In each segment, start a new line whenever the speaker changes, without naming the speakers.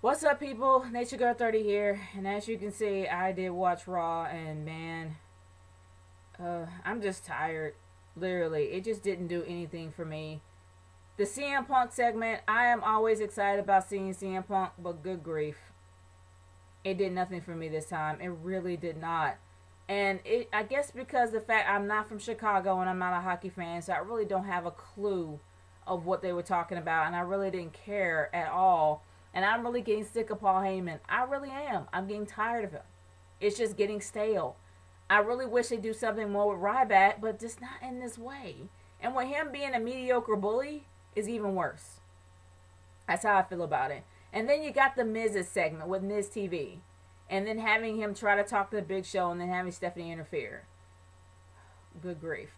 What's up, people? Nature Girl 30 here, and as you can see, I did watch Raw, and man, I'm just tired. Literally, it just didn't do anything for me. The CM Punk segment, I am always excited about seeing CM Punk, but good grief, it did nothing for me this time. It really did not. And I guess because the fact I'm not from Chicago and I'm not a hockey fan, so I really don't have a clue of what they were talking about, and I really didn't care at all. And I'm really getting sick of Paul Heyman. I really am. I'm getting tired of him. It's just getting stale. I really wish they'd do something more with Ryback, but just not in this way. And with him being a mediocre bully is even worse. That's how I feel about it. And then you got the Miz's segment with Miz TV. And then having him try to talk to the Big Show and then having Stephanie interfere. Good grief.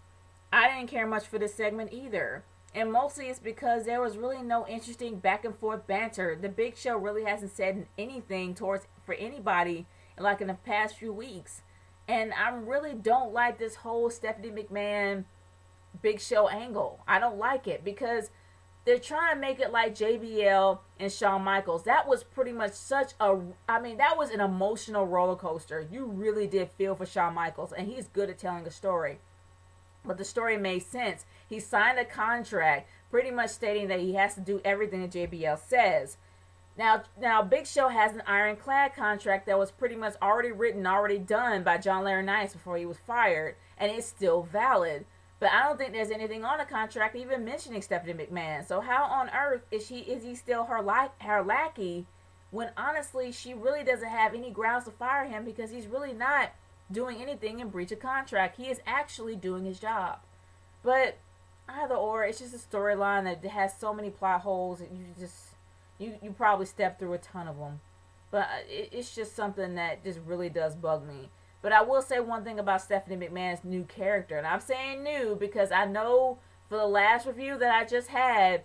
I didn't care much for this segment either. And mostly it's because there was really no interesting back and forth banter. The Big Show really hasn't said anything towards for anybody like in the past few weeks. And I really don't like this whole Stephanie McMahon Big Show angle. I don't like it because they're trying to make it like JBL and Shawn Michaels. That was pretty much that was an emotional roller coaster. You really did feel for Shawn Michaels, and he's good at telling a story. But the story made sense. He signed a contract pretty much stating that he has to do everything that JBL says. Now, Big Show has an ironclad contract that was pretty much already written, already done by John Laurinaitis before he was fired, and it's still valid. But I don't think there's anything on the contract even mentioning Stephanie McMahon. So how on earth is he still her lackey when honestly she really doesn't have any grounds to fire him because he's really not doing anything in breach of contract. He is actually doing his job. But either or, it's just a storyline that has so many plot holes that you probably step through a ton of them. But it's just something that just really does bug me. But I will say one thing about Stephanie McMahon's new character. And I'm saying new because I know for the last review that I just had,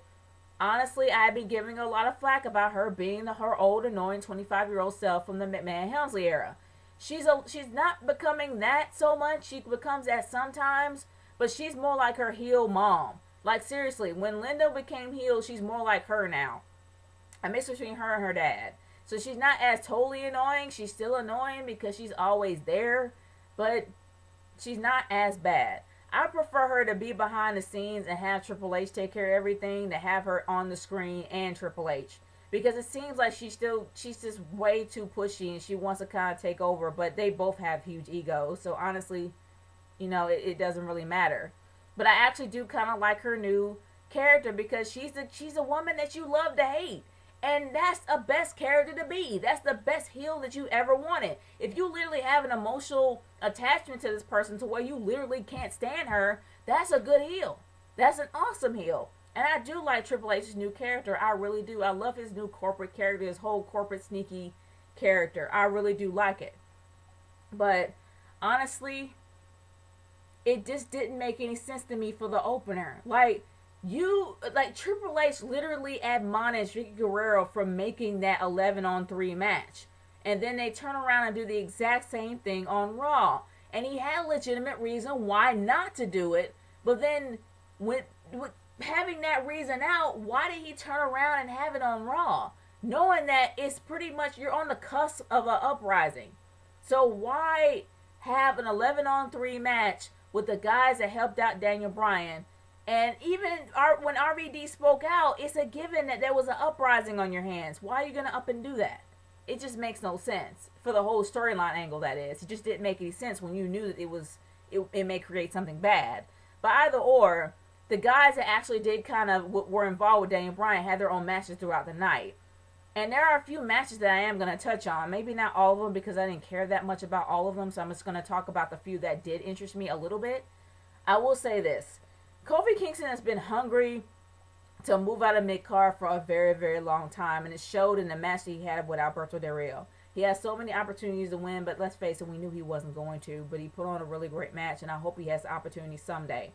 honestly, I've been giving her a lot of flack about her being her old, annoying 25-year-old self from the McMahon-Helmsley era. She's not becoming that so much. She becomes that sometimes, but she's more like her heel mom. Like, seriously, when Linda became heel, she's more like her now. I mix between her and her dad. So she's not as totally annoying. She's still annoying because she's always there, but she's not as bad. I prefer her to be behind the scenes and have Triple H take care of everything, to have her on the screen and Triple H. Because it seems like she's just way too pushy and she wants to kind of take over, but they both have huge egos. So honestly, it doesn't really matter. But I actually do kind of like her new character because she's a woman that you love to hate. And that's a best character to be. That's the best heel that you ever wanted. If you literally have an emotional attachment to this person to where you literally can't stand her, that's a good heel. That's an awesome heel. And I do like Triple H's new character. I really do. I love his new corporate character, his whole corporate sneaky character. I really do like it. But honestly, it just didn't make any sense to me for the opener. Triple H literally admonished Vicky Guerrero for making that 11-on-3 match. And then they turn around and do the exact same thing on Raw. And he had a legitimate reason why not to do it. But then with having that reason out, why did he turn around and have it on Raw? Knowing that it's pretty much you're on the cusp of an uprising. So why have an 11-on-3 match with the guys that helped out Daniel Bryan? And even when RVD spoke out, it's a given that there was an uprising on your hands. Why are you going to up and do that? It just makes no sense. For the whole storyline angle, that is. It just didn't make any sense when you knew that it may create something bad. But either or, the guys that actually did kind of were involved with Daniel Bryan had their own matches throughout the night. And there are a few matches that I am going to touch on. Maybe not all of them because I didn't care that much about all of them. So I'm just going to talk about the few that did interest me a little bit. I will say this. Kofi Kingston has been hungry to move out of mid-card for a very, very long time, and it showed in the match that he had with Alberto Del Rio. He has so many opportunities to win, but let's face it, we knew he wasn't going to, but he put on a really great match, and I hope he has the opportunity someday.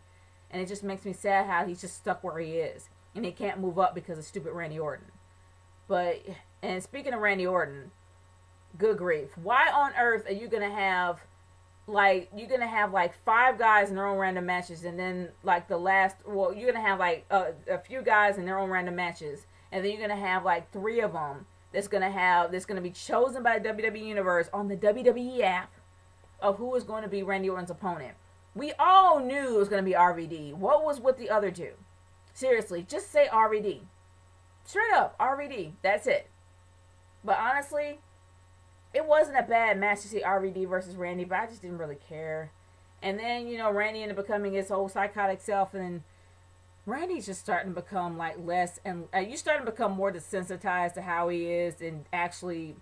And it just makes me sad how he's just stuck where he is, and he can't move up because of stupid Randy Orton. And speaking of Randy Orton, good grief. Why on earth are you going to have five guys in their own random matches, and then you're gonna have a few guys in their own random matches, and then you're gonna have three of them that's gonna be chosen by the WWE Universe on the WWE app of who is going to be Randy Orton's opponent. We all knew it was going to be RVD. What was with the other two? Seriously, just say RVD. Straight up, RVD. That's it. But honestly, it wasn't a bad match to see RVD versus Randy, but I just didn't really care. And then, Randy ended up becoming his whole psychotic self, and Randy's just starting to become like less, and you starting to become more desensitized to how he is and actually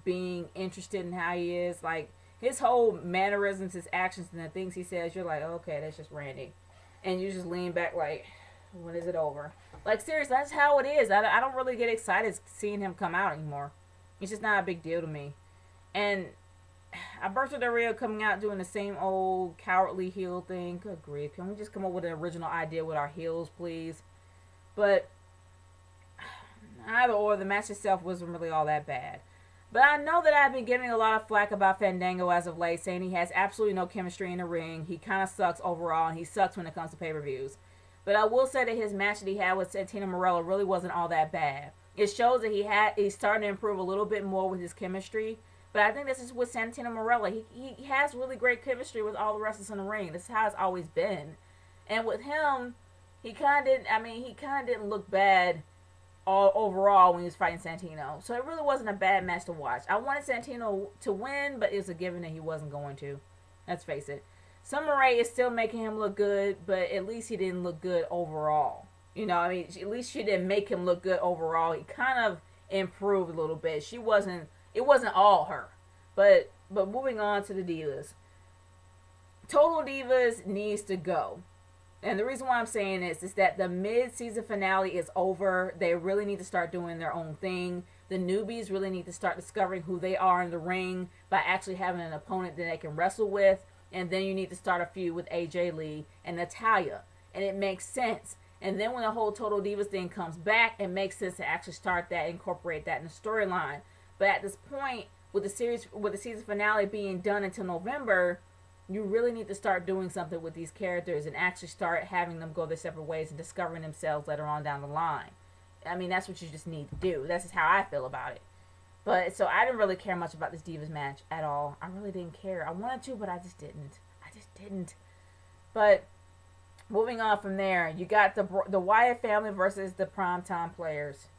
being interested in how he is. Like, his whole mannerisms, his actions, and the things he says, you're like, okay, that's just Randy. And you just lean back like, when is it over? Like, seriously, that's how it is. I don't really get excited seeing him come out anymore. It's just not a big deal to me. And Alberto Del Rio coming out doing the same old cowardly heel thing. Good grief. Can we just come up with an original idea with our heels, please? But either or, the match itself wasn't really all that bad. But I know that I've been getting a lot of flack about Fandango as of late, saying he has absolutely no chemistry in the ring. He kind of sucks overall, and he sucks when it comes to pay-per-views. But I will say that his match that he had with Santino Marella really wasn't all that bad. It shows that he's starting to improve a little bit more with his chemistry. But I think this is with Santino Marella. He has really great chemistry with all the wrestlers in the ring. This is how it's always been. And with him, he kind of didn't look bad all overall when he was fighting Santino. So it really wasn't a bad match to watch. I wanted Santino to win, but it was a given that he wasn't going to. Let's face it. Summer Rae is still making him look good, but at least he didn't look good overall. At least she didn't make him look good overall. He kind of improved a little bit. It wasn't all her. But moving on to the Divas. Total Divas needs to go. And the reason why I'm saying this is that the mid-season finale is over. They really need to start doing their own thing. The newbies really need to start discovering who they are in the ring by actually having an opponent that they can wrestle with. And then you need to start a feud with AJ Lee and Natalya. And it makes sense. And then when the whole Total Divas thing comes back, it makes sense to actually start that, incorporate that in the storyline. But at this point, with the season finale being done until November, you really need to start doing something with these characters and actually start having them go their separate ways and discovering themselves later on down the line. That's what you just need to do. That's just how I feel about it. But, so I didn't really care much about this Divas match at all. I really didn't care. I wanted to, but I just didn't. But, moving on from there, you got the Wyatt family versus the Primetime Players.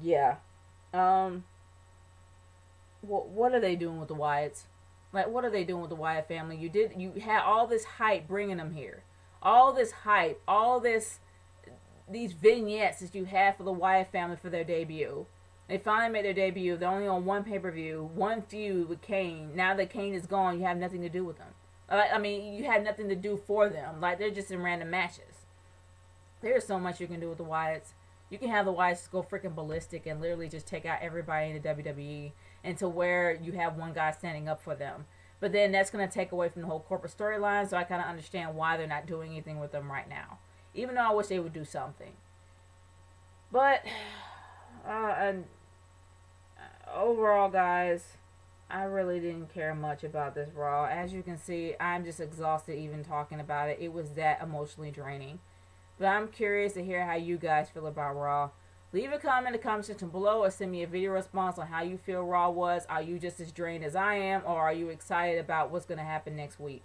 Yeah. What are they doing with the Wyatts? Like, what are they doing with the Wyatt family? You had all this hype bringing them here. All this hype, these vignettes that you had for the Wyatt family for their debut. They finally made their debut. They're only on one pay-per-view, one feud with Kane. Now that Kane is gone, you have nothing to do with them. You had nothing to do for them. Like, they're just in random matches. There's so much you can do with the Wyatts. You can have the Wyatts go freaking ballistic and literally just take out everybody in the WWE into where you have one guy standing up for them. But then that's going to take away from the whole corporate storyline, so I kind of understand why they're not doing anything with them right now. Even though I wish they would do something. But, overall, guys, I really didn't care much about this Raw. As you can see, I'm just exhausted even talking about it. It was that emotionally draining. But I'm curious to hear how you guys feel about Raw. Leave a comment in the comment section below or send me a video response on how you feel Raw was. Are you just as drained as I am, or are you excited about what's going to happen next week?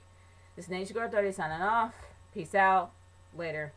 This is Déjà 30 signing off. Peace out. Later.